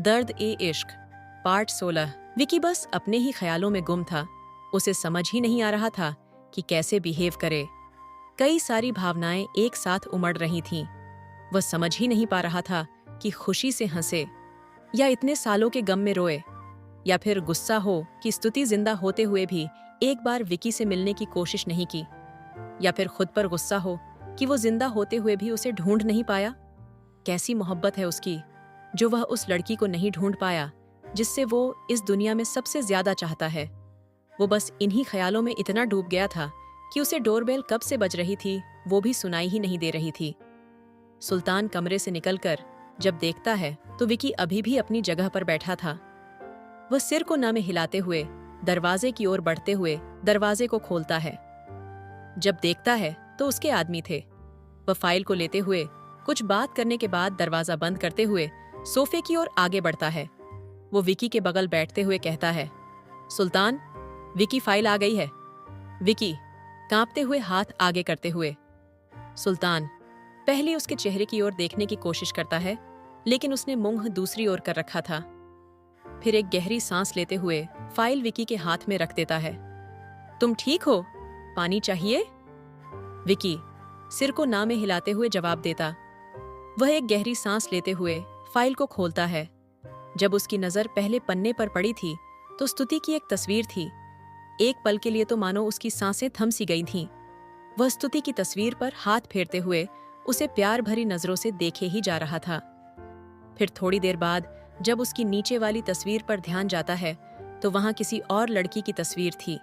दर्द ए इश्क पार्ट 16। विकी बस अपने ही ख्यालों में गुम था। उसे समझ ही नहीं आ रहा था कि कैसे बिहेव करे। कई सारी भावनाएं एक साथ उमड़ रही थीं। वह समझ ही नहीं पा रहा था कि खुशी से हंसे या इतने सालों के गम में रोए, या फिर गुस्सा हो कि स्तुति जिंदा होते हुए भी एक बार विकी से मिलने की कोशिश नहीं की, या फिर खुद पर गुस्सा हो कि वो जिंदा होते हुए भी उसे ढूंढ नहीं पाया। कैसी मोहब्बत है उसकी जो वह उस लड़की को नहीं ढूंढ पाया जिससे वो इस दुनिया में सबसे ज्यादा चाहता है। वो बस इन्हीं ख्यालों में इतना डूब गया था कि उसे डोरबेल कब से बज रही थी वो भी सुनाई ही नहीं दे रही थी। सुल्तान कमरे से निकलकर जब देखता है तो विकी अभी भी अपनी जगह पर बैठा था। वह सिर को ना में हिलाते हुए दरवाजे की ओर बढ़ते हुए दरवाजे को खोलता है। जब देखता है तो उसके आदमी थे। वह फाइल को लेते हुए कुछ बात करने के बाद दरवाजा बंद करते हुए सोफे की ओर आगे बढ़ता है। वो विकी के बगल बैठते हुए कहता है, सुल्तान, विकी फाइल आ गई है। विकी कांपते हुए हाथ आगे करते हुए। सुल्तान पहले उसके चेहरे की ओर देखने की कोशिश करता है, लेकिन उसने मुंह दूसरी ओर कर रखा था। फिर एक गहरी सांस लेते हुए फाइल विकी के हाथ में रख देता है। तुम ठीक हो? पानी चाहिए? विकी सिर को ना में हिलाते हुए जवाब देता। वह एक गहरी सांस लेते हुए फाइल को खोलता है। जब उसकी नजर पहले पन्ने पर पड़ी थी तो स्तुति की एक तस्वीर थी। एक पल के लिए तो मानो उसकी सांसें थम सी गई थीं। वह स्तुति की तस्वीर पर हाथ फेरते हुए उसे प्यार भरी नजरों से देखे ही जा रहा था। फिर थोड़ी देर बाद जब उसकी नीचे वाली तस्वीर पर ध्यान जाता है तो वहां किसी और लड़की की तस्वीर थी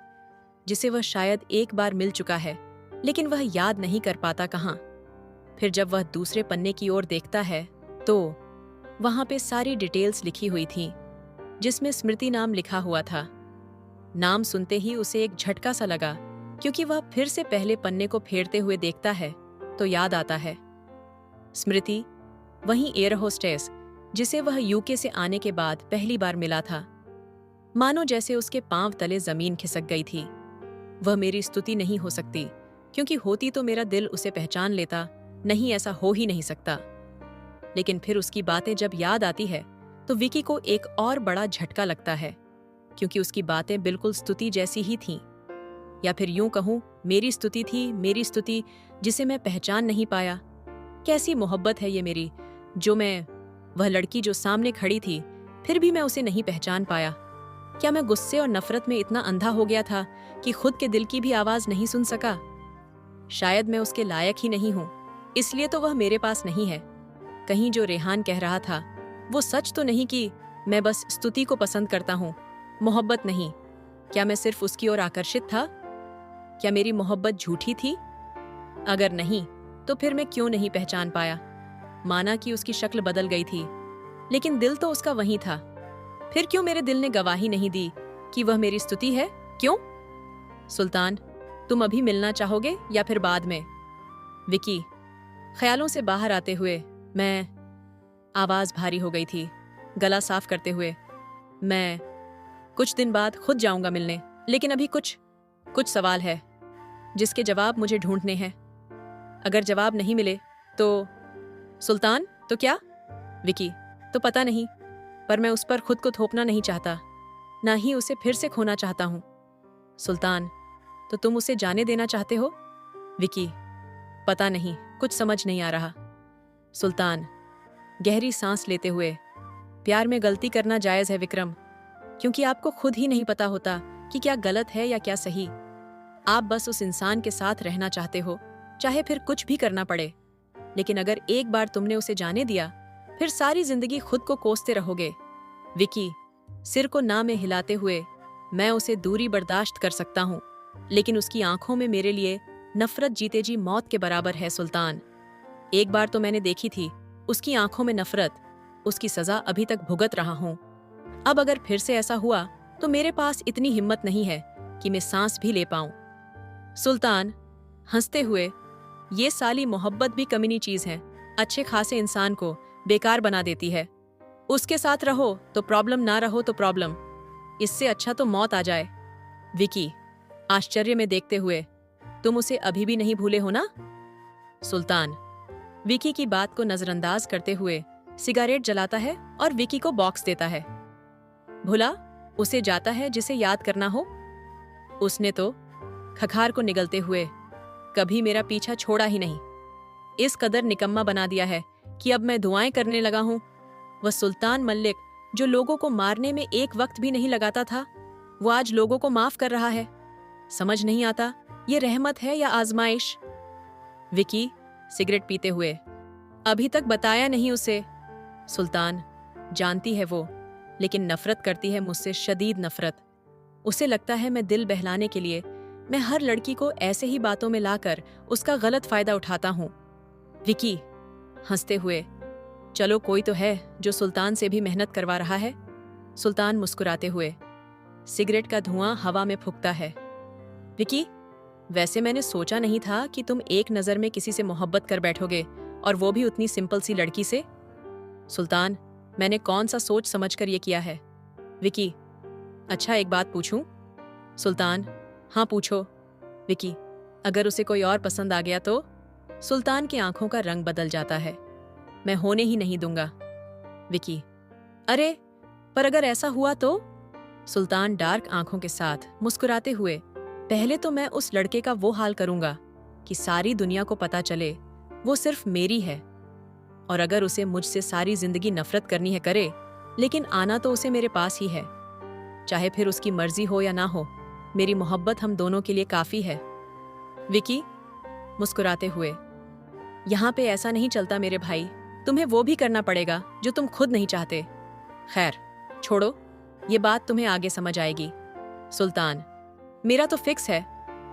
जिसे वह शायद एक बार मिल चुका है, लेकिन वह याद नहीं कर पाता कहाँ। फिर जब वह दूसरे पन्ने की ओर देखता है तो वहां पे सारी डिटेल्स लिखी हुई थीं, जिसमें स्मृति नाम लिखा हुआ था। नाम सुनते ही उसे एक झटका सा लगा, क्योंकि वह फिर से पहले पन्ने को फेरते हुए देखता है तो याद आता है स्मृति, वही एयर होस्टेस जिसे वह यूके से आने के बाद पहली बार मिला था। मानो जैसे उसके पांव तले जमीन खिसक गई थी। वह मेरी स्तुति नहीं हो सकती, क्योंकि होती तो मेरा दिल उसे पहचान लेता। नहीं, ऐसा हो ही नहीं सकता। लेकिन फिर उसकी बातें जब याद आती है तो विकी को एक और बड़ा झटका लगता है, क्योंकि उसकी बातें बिल्कुल स्तुति जैसी ही थीं। या फिर यूं कहूं, मेरी स्तुति थी, मेरी स्तुति जिसे मैं पहचान नहीं पाया। कैसी मोहब्बत है ये मेरी, जो मैं वह लड़की जो सामने खड़ी थी फिर भी मैं उसे नहीं पहचान पाया। क्या मैं गुस्से और नफरत में इतना अंधा हो गया था कि खुद के दिल की भी आवाज नहीं सुन सका? शायद मैं उसके लायक ही नहीं हूं, इसलिए तो वह मेरे पास नहीं है। कहीं जो रेहान कह रहा था वो सच तो नहीं कि मैं बस स्तुति को पसंद करता हूं, मोहब्बत नहीं? क्या मैं सिर्फ उसकी ओर आकर्षित था? क्या मेरी मोहब्बत झूठी थी? अगर नहीं तो फिर मैं क्यों नहीं पहचान पाया? माना कि उसकी शक्ल बदल गई थी, लेकिन दिल तो उसका वही था। फिर क्यों मेरे दिल ने गवाही नहीं दी कि वह मेरी स्तुति है? क्यों? सुल्तान, तुम अभी मिलना चाहोगे या फिर बाद में? विकी ख्यालों से बाहर आते हुए, मैं आवाज भारी हो गई थी। गला साफ करते हुए, मैं कुछ दिन बाद खुद जाऊंगा मिलने, लेकिन अभी कुछ सवाल है जिसके जवाब मुझे ढूंढने हैं। अगर जवाब नहीं मिले तो? सुल्तान, तो क्या? विकी तो पता नहीं, पर मैं उस पर खुद को थोपना नहीं चाहता, ना ही उसे फिर से खोना चाहता हूं। सुल्तान, तो तुम उसे जाने देना चाहते हो? विकी पता नहीं, कुछ समझ नहीं आ रहा। सुल्तान गहरी सांस लेते हुए, प्यार में गलती करना जायज है विक्रम, क्योंकि आपको खुद ही नहीं पता होता कि क्या गलत है या क्या सही। आप बस उस इंसान के साथ रहना चाहते हो, चाहे फिर कुछ भी करना पड़े। लेकिन अगर एक बार तुमने उसे जाने दिया फिर सारी जिंदगी खुद को कोसते रहोगे। विकी सिर को ना में हिलाते हुए, मैं उसे दूरी बर्दाश्त कर सकता हूँ, लेकिन उसकी आंखों में मेरे लिए नफरत जीते जी मौत के बराबर है। सुल्तान, एक बार तो मैंने देखी थी उसकी आंखों में नफरत, उसकी सजा अभी तक भुगत रहा हूं। अब अगर फिर से ऐसा हुआ तो मेरे पास इतनी हिम्मत नहीं है कि मैं सांस भी ले पाऊं। सुल्तान हंसते हुए, ये साली मोहब्बत भी कमीनी चीज है, अच्छे खासे इंसान को बेकार बना देती है। उसके साथ रहो तो प्रॉब्लम, ना रहो तो प्रॉब्लम, इससे अच्छा तो मौत आ जाए। विकी आश्चर्य में देखते हुए, तुम उसे अभी भी नहीं भूले हो ना? सुल्तान विकी की बात को नजरअंदाज करते हुए सिगारेट जलाता है और विकी को बॉक्स देता है। भुला उसे जाता है जिसे याद करना हो। उसने तो खखार को निगलते हुए कभी मेरा पीछा छोड़ा ही नहीं। इस कदर निकम्मा बना दिया है कि अब मैं दुआएं करने लगा हूं। वह सुल्तान मल्लिक जो लोगों को मारने में एक वक्त भी नहीं लगाता था, वो आज लोगों को माफ कर रहा है। समझ नहीं आता ये रहमत है या आजमाइश। विकी सिगरेट पीते हुए, अभी तक बताया नहीं उसे। सुल्तान जानती है वो, लेकिन नफरत करती है मुझसे, शदीद नफरत। उसे लगता है मैं दिल बहलाने के लिए मैं हर लड़की को ऐसे ही बातों में लाकर उसका गलत फायदा उठाता हूं। विकी हंसते हुए, चलो कोई तो है जो सुल्तान से भी मेहनत करवा रहा है। सुल्तान मुस्कुराते हुए, सिगरेट का धुआं हवा में फूंकता है। विकी, वैसे मैंने सोचा नहीं था कि तुम एक नजर में किसी से मोहब्बत कर बैठोगे, और वो भी उतनी सिंपल सी लड़की से। सुल्तान, मैंने कौन सा सोच समझकर ये किया है। विकी, अच्छा एक बात पूछूं? सुल्तान, हाँ पूछो। विकी, अगर उसे कोई और पसंद आ गया तो? सुल्तान की आंखों का रंग बदल जाता है। मैं होने ही नहीं दूंगा। विकी, अरे पर अगर ऐसा हुआ तो? सुल्तान डार्क आंखों के साथ मुस्कुराते हुए, पहले तो मैं उस लड़के का वो हाल करूंगा कि सारी दुनिया को पता चले वो सिर्फ मेरी है। और अगर उसे मुझसे सारी जिंदगी नफरत करनी है करे, लेकिन आना तो उसे मेरे पास ही है। चाहे फिर उसकी मर्जी हो या ना हो, मेरी मोहब्बत हम दोनों के लिए काफी है। विकी मुस्कुराते हुए, यहाँ पे ऐसा नहीं चलता मेरे भाई, तुम्हें वो भी करना पड़ेगा जो तुम खुद नहीं चाहते। खैर छोड़ो, ये बात तुम्हें आगे समझ आएगी। सुल्तान, मेरा तो फिक्स है,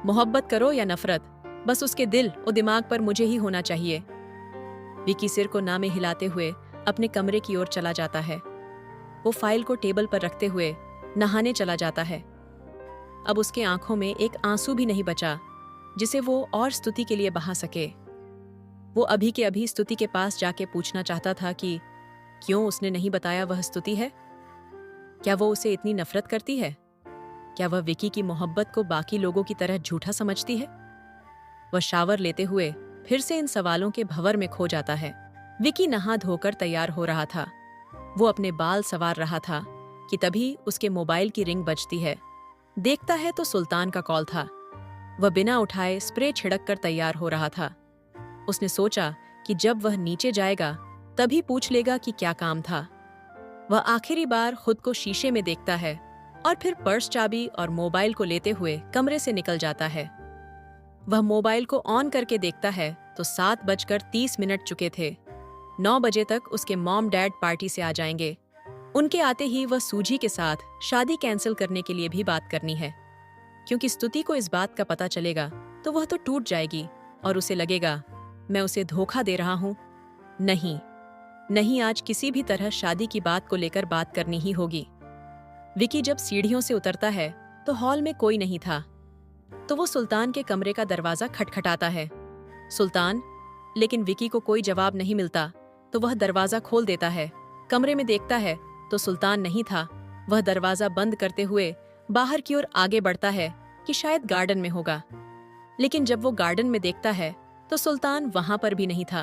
मोहब्बत करो या नफरत, बस उसके दिल और दिमाग पर मुझे ही होना चाहिए। विकी सिर को ना में हिलाते हुए अपने कमरे की ओर चला जाता है। वो फाइल को टेबल पर रखते हुए नहाने चला जाता है। अब उसके आंखों में एक आंसू भी नहीं बचा जिसे वो और स्तुति के लिए बहा सके। वो अभी के अभी स्तुति के पास जाके पूछना चाहता था कि क्यों उसने नहीं बताया वह स्तुति है। क्या वो उसे इतनी नफरत करती है? क्या वह विकी की मोहब्बत को बाकी लोगों की तरह झूठा समझती है? वह शावर लेते हुए फिर से इन सवालों के भंवर में खो जाता है। विकी नहा धोकर तैयार हो रहा था। वो अपने बाल संवार रहा था कि तभी उसके मोबाइल की रिंग बजती है। देखता है तो सुल्तान का कॉल था। वह बिना उठाए स्प्रे छिड़क कर तैयार हो रहा था। उसने सोचा कि जब वह नीचे जाएगा तभी पूछ लेगा कि क्या काम था। वह आखिरी बार खुद को शीशे में देखता है और फिर पर्स, चाबी और मोबाइल को लेते हुए कमरे से निकल जाता है। वह मोबाइल को ऑन करके देखता है तो 7:30 चुके थे। 9 बजे तक उसके मॉम डैड पार्टी से आ जाएंगे। उनके आते ही वह सूजी के साथ शादी कैंसिल करने के लिए भी बात करनी है, क्योंकि स्तुति को इस बात का पता चलेगा तो वह तो टूट जाएगी और उसे लगेगा मैं उसे धोखा दे रहा हूं। नहीं, आज किसी भी तरह शादी की बात को लेकर बात करनी ही होगी। विकी जब सीढ़ियों से उतरता है तो हॉल में कोई नहीं था, तो वो सुल्तान के कमरे का दरवाजा खटखटाता है। सुल्तान, लेकिन विकी को कोई जवाब नहीं मिलता तो वह दरवाजा खोल देता है। कमरे में देखता है तो सुल्तान नहीं था। वह दरवाजा बंद करते हुए बाहर की ओर आगे बढ़ता है कि शायद गार्डन में होगा, लेकिन जब वो गार्डन में देखता है तो सुल्तान वहां पर भी नहीं था।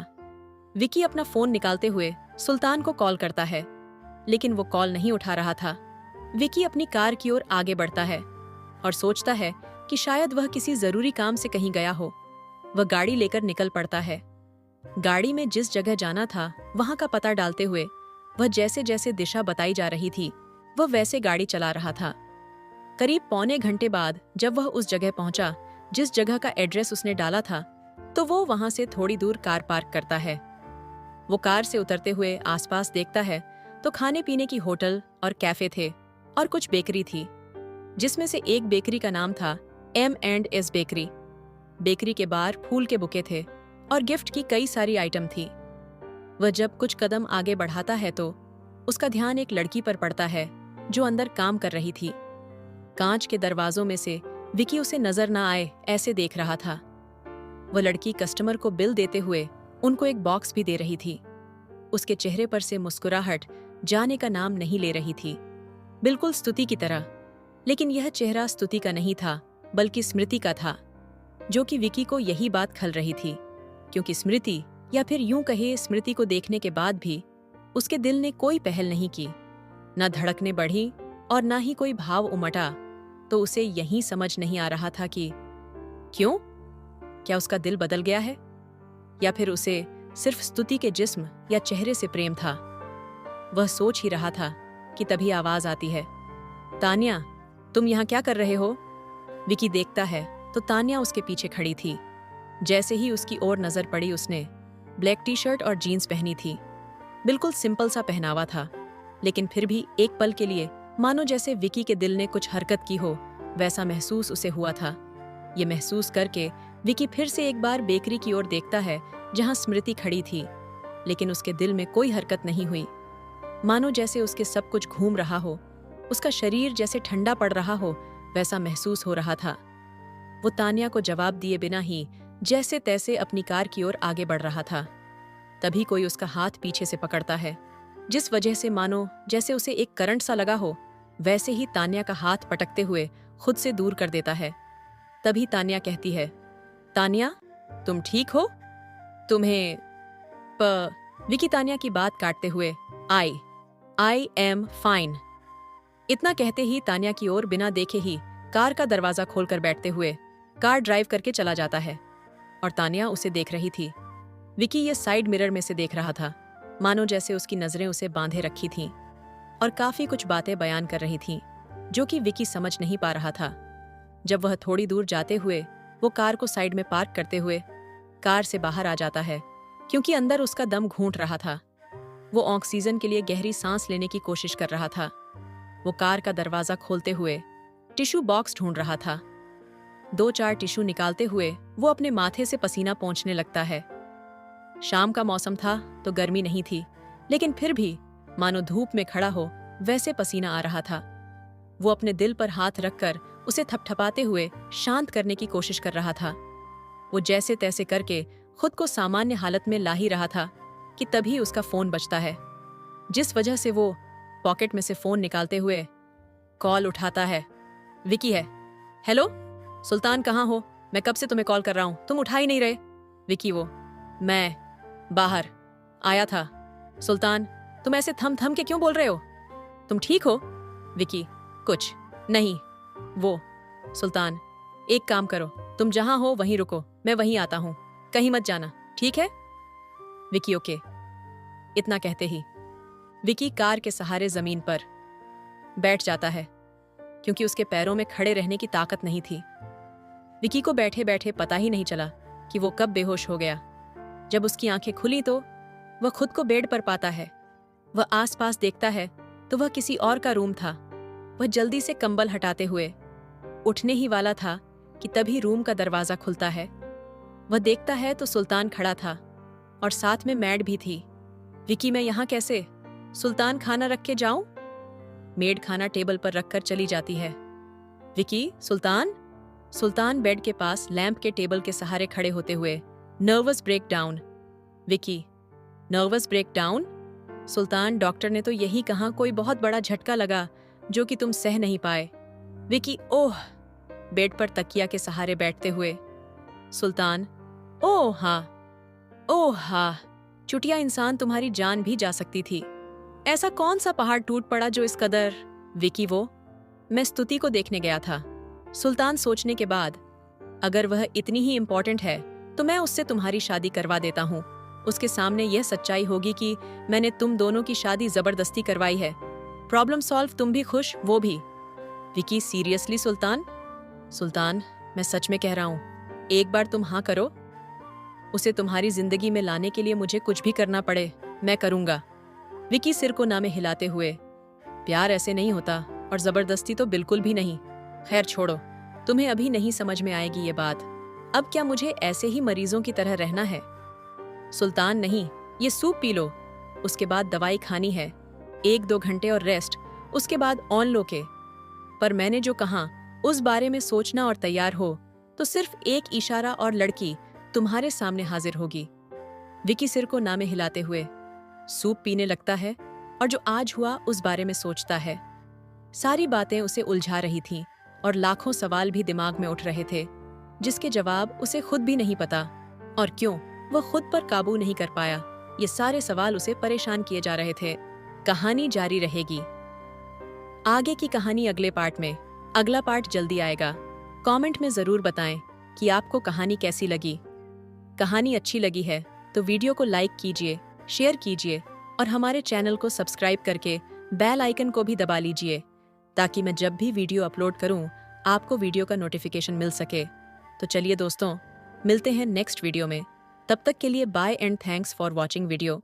विकी अपना फोन निकालते हुए सुल्तान को कॉल करता है, लेकिन वो कॉल नहीं उठा रहा था। विकी अपनी कार की ओर आगे बढ़ता है और सोचता है कि शायद वह किसी जरूरी काम से कहीं गया हो। वह गाड़ी लेकर निकल पड़ता है। गाड़ी में जिस जगह जाना था वहां का पता डालते हुए वह जैसे जैसे दिशा बताई जा रही थी वह वैसे गाड़ी चला रहा था। करीब पौने घंटे बाद जब वह उस जगह पहुंचा जिस जगह का एड्रेस उसने डाला था, तो वो वहां से थोड़ी दूर कार पार्क करता है। वो कार से उतरते हुए आसपास देखता है तो खाने पीने की होटल और कैफे थे और कुछ बेकरी थी, जिसमें से एक बेकरी का नाम था M&S बेकरी। बेकरी के बाहर फूल के बुके थे और गिफ्ट की कई सारी आइटम थी। वह जब कुछ कदम आगे बढ़ाता है तो उसका ध्यान एक लड़की पर पड़ता है जो अंदर काम कर रही थी। कांच के दरवाजों में से विकी उसे नजर ना आए ऐसे देख रहा था। वह लड़की कस्टमर को बिल देते हुए उनको एक बॉक्स भी दे रही थी। उसके चेहरे पर से मुस्कुराहट जाने का नाम नहीं ले रही थी, बिल्कुल स्तुति की तरह। लेकिन यह चेहरा स्तुति का नहीं था बल्कि स्मृति का था, जो कि विकी को यही बात खल रही थी, क्योंकि स्मृति, या फिर यूं कहे स्मृति को देखने के बाद भी उसके दिल ने कोई पहल नहीं की, न धड़कने बढ़ी और ना ही कोई भाव उमटा। तो उसे यही समझ नहीं आ रहा था कि क्यों? क्या उसका दिल बदल गया है, या फिर उसे सिर्फ स्तुति के जिस्म या चेहरे से प्रेम था? वह सोच ही रहा था कि तभी आवाज आती है, तान्या, तुम यहाँ क्या कर रहे हो? विकी देखता है तो तान्या उसके पीछे खड़ी थी। जैसे ही उसकी ओर नजर पड़ी, उसने ब्लैक टी शर्ट और जीन्स पहनी थी। बिल्कुल सिंपल सा पहनावा था, लेकिन फिर भी एक पल के लिए मानो जैसे विकी के दिल ने कुछ हरकत की हो, वैसा महसूस उसे हुआ था। ये महसूस करके विकी फिर से एक बार बेकरी की ओर देखता है जहां स्मृति खड़ी थी, लेकिन उसके दिल में कोई हरकत नहीं हुई। मानो जैसे उसके सब कुछ घूम रहा हो, उसका शरीर जैसे ठंडा पड़ रहा हो, वैसा महसूस हो रहा था। वो तान्या को जवाब दिए बिना ही जैसे तैसे अपनी कार की ओर आगे बढ़ रहा था। तभी कोई उसका हाथ पीछे से पकड़ता है, जिस वजह से मानो जैसे उसे एक करंट सा लगा हो, वैसे ही तान्या का हाथ पटकते हुए खुद से दूर कर देता है। तभी तान्या कहती है, तान्या, तुम ठीक हो? तुम्हें विकी तान्या की बात काटते हुए, आई एम फाइन। इतना कहते ही तान्या की ओर बिना देखे ही कार का दरवाजा खोलकर बैठते हुए कार ड्राइव करके चला जाता है, और तान्या उसे देख रही थी। विकी ये साइड मिरर में से देख रहा था, मानो जैसे उसकी नजरें उसे बांधे रखी थीं और काफी कुछ बातें बयान कर रही थीं, जो कि विकी समझ नहीं पा रहा था। जब वह थोड़ी दूर जाते हुए वो कार को साइड में पार्क करते हुए कार से बाहर आ जाता है, क्योंकि अंदर उसका दम घूंट रहा था। वो ऑक्सीजन के लिए गहरी सांस लेने की कोशिश कर रहा था। वो कार का दरवाजा खोलते हुए टिश्यू बॉक्स ढूंढ रहा था। 2-4 टिश्यू निकालते हुए वो अपने माथे से पसीना पोंछने लगता है। शाम का मौसम था तो गर्मी नहीं थी, लेकिन फिर भी मानो धूप में खड़ा हो वैसे पसीना आ रहा था। वो अपने दिल पर हाथ रखकर उसे थपथपाते हुए शांत करने की कोशिश कर रहा था। वो जैसे तैसे करके खुद को सामान्य हालत में ला ही रहा था कि तभी उसका फोन बजता है, जिस वजह से वो पॉकेट में से फोन निकालते हुए कॉल उठाता है। विकी है। हेलो सुल्तान, कहाँ हो? मैं कब से तुम्हें कॉल कर रहा हूँ, तुम उठा ही नहीं रहे। विकी वो, मैं बाहर आया था। सुल्तान, तुम ऐसे थम थम के क्यों बोल रहे हो? तुम ठीक हो? विकी, कुछ नहीं। वो, सुल्तान, एक काम करो, तुम जहां हो वहीं रुको, मैं वहीं आता हूं, कहीं मत जाना, ठीक है? विकी, ओके। इतना कहते ही विकी कार के सहारे जमीन पर बैठ जाता है, क्योंकि उसके पैरों में खड़े रहने की ताकत नहीं थी। विकी को बैठे बैठे पता ही नहीं चला कि वो कब बेहोश हो गया। जब उसकी आंखें खुली तो वह खुद को बेड पर पाता है। वह आसपास देखता है तो वह किसी और का रूम था। वह जल्दी से कंबल हटाते हुए उठने ही वाला था कि तभी रूम का दरवाजा खुलता है। वह देखता है तो सुल्तान खड़ा था और साथ में मैड भी थी। विकी, मैं यहाँ कैसे? सुल्तान, खाना रख के जाऊं? मेड खाना टेबल पर रखकर चली जाती है। विकी, सुल्तान? सुल्तान बेड के पास लैंप के टेबल के सहारे खड़े होते हुए, nervous breakdown. Vicky, nervous breakdown? Sultan, doctor ने तो यही कहा कोई बहुत बड़ा झटका लगा जो कि तुम सह नहीं पाए। विकी, ओह। बेड पर तकिया के सहारे बैठते हुए सुल्तान, ओह हाँ, चुटिया इंसान, तुम्हारी जान भी जा सकती थी। ऐसा कौन सा पहाड़ टूट पड़ा जो इस कदर? विकी, वो, मैं स्तुति को देखने गया था। सुल्तान सोचने के बाद, अगर वह इतनी ही इम्पोर्टेंट है तो मैं उससे तुम्हारी शादी करवा देता हूँ। उसके सामने यह सच्चाई होगी कि मैंने तुम दोनों की शादी जबरदस्ती करवाई है। प्रॉब्लम सॉल्व, तुम भी खुश, वो भी। विकी, सीरियसली सुल्तान? सुल्तान, मैं सच में कह रहा हूँ, एक बार तुम हाँ करो। उसे तुम्हारी जिंदगी में लाने के लिए मुझे कुछ भी करना पड़े, मैं करूंगा। विकी सिर को ना में हिलाते हुए, प्यार ऐसे नहीं होता, और जबरदस्ती तो बिल्कुल भी नहीं। खैर छोड़ो, तुम्हें अभी नहीं समझ में आएगी ये बात। अब क्या मुझे ऐसे ही मरीजों की तरह रहना है? सुल्तान, नहीं, ये सूप पी लो, उसके बाद दवाई खानी है, 1-2 घंटे और रेस्ट, उसके बाद ऑन लो के। पर मैंने जो कहा उस बारे में सोचना और तैयार हो तो सिर्फ एक इशारा और लड़की तुम्हारे सामने हाजिर होगी। विकी सिर को ना में हिलाते हुए सूप पीने लगता है और जो आज हुआ उस बारे में सोचता है। सारी बातें उसे उलझा रही थीं और लाखों सवाल भी दिमाग में उठ रहे थे, जिसके जवाब उसे खुद भी नहीं पता, और क्यों वह खुद पर काबू नहीं कर पाया। ये सारे सवाल उसे परेशान किए जा रहे थे। कहानी जारी रहेगी। आगे की कहानी अगले पार्ट में। अगला पार्ट जल्दी आएगा। कमेंट में ज़रूर बताएं कि आपको कहानी कैसी लगी। कहानी अच्छी लगी है तो वीडियो को लाइक कीजिए, शेयर कीजिए और हमारे चैनल को सब्सक्राइब करके बेल आइकन को भी दबा लीजिए, ताकि मैं जब भी वीडियो अपलोड करूं आपको वीडियो का नोटिफिकेशन मिल सके। तो चलिए दोस्तों, मिलते हैं नेक्स्ट वीडियो में। तब तक के लिए bye and thanks for watching video.